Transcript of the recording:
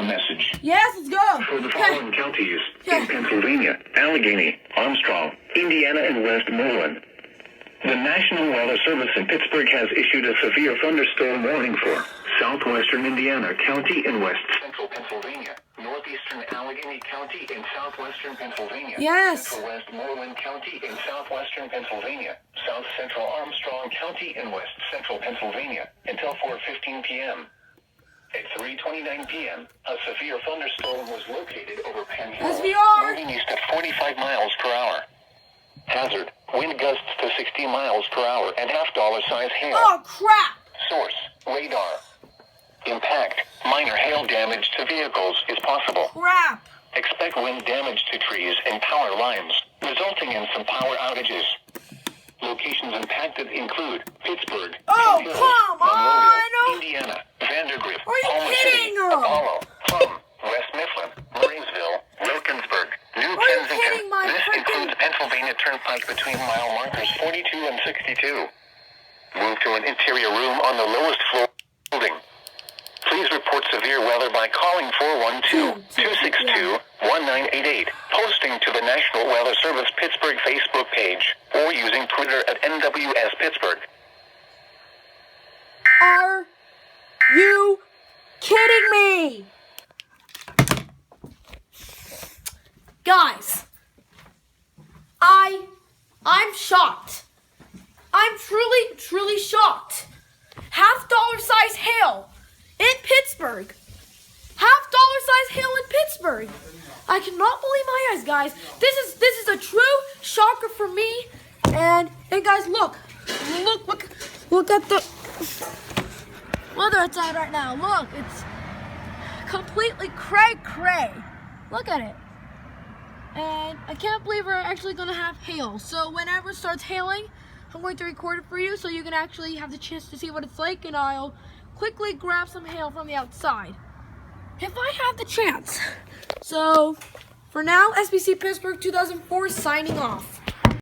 weather message. Yes, let's go. For the following counties in Pennsylvania: Allegheny, Armstrong, Indiana, and Westmoreland. The National Weather Service in Pittsburgh has issued a severe thunderstorm warning for southwestern Indiana County in west central Pennsylvania, northeastern Allegheny County in southwestern Pennsylvania, Yes. central Westmoreland County in southwestern Pennsylvania, south central Armstrong County in west central Pennsylvania, until 4:15 p.m. At 3:29 p.m., a severe thunderstorm was located over Penn Hill, SVR. moving east at 45 miles per hour. Hazard: wind gusts to 60 miles per hour and $half size hail. Oh, crap. Source: radar. Impact: minor hail damage to vehicles is possible. Crap. Expect wind damage to trees and power lines, resulting in some power outages. Locations impacted include Pittsburgh, Oh, Penn Hills, come Monroeville, on. Indiana, Vandergrift, Are you Homer kidding? City, Apollo, Plum, West Mifflin, Marysville, Wilkinsburg, New Are you Kensington. kidding my This freaking- includes Pennsylvania Turnpike between mile markers 42 and 62. Move to an interior room on the lowest floor building. Please report severe weather by calling 412-262-1988, posting to the National Weather Service Pittsburgh Facebook page, or using Twitter at NWS Pittsbugh. Are you kidding me? Guys, I'm shocked. I'm truly shocked. $half size hail in Pittsburgh. $half size hail in Pittsburgh. I cannot believe my eyes, guys. This is a true shocker for me. And guys, look at the weather outside right now. Look, it's completely cray. Look at it. And I can't believe we're actually going to have hail. So whenever it starts hailing, I'm going to record it for you so you can actually have the chance to see what it's like, and I'll quickly grab some hail from the outside if I have the chance. So for now, SBC Pittsburgh 2004 signing off.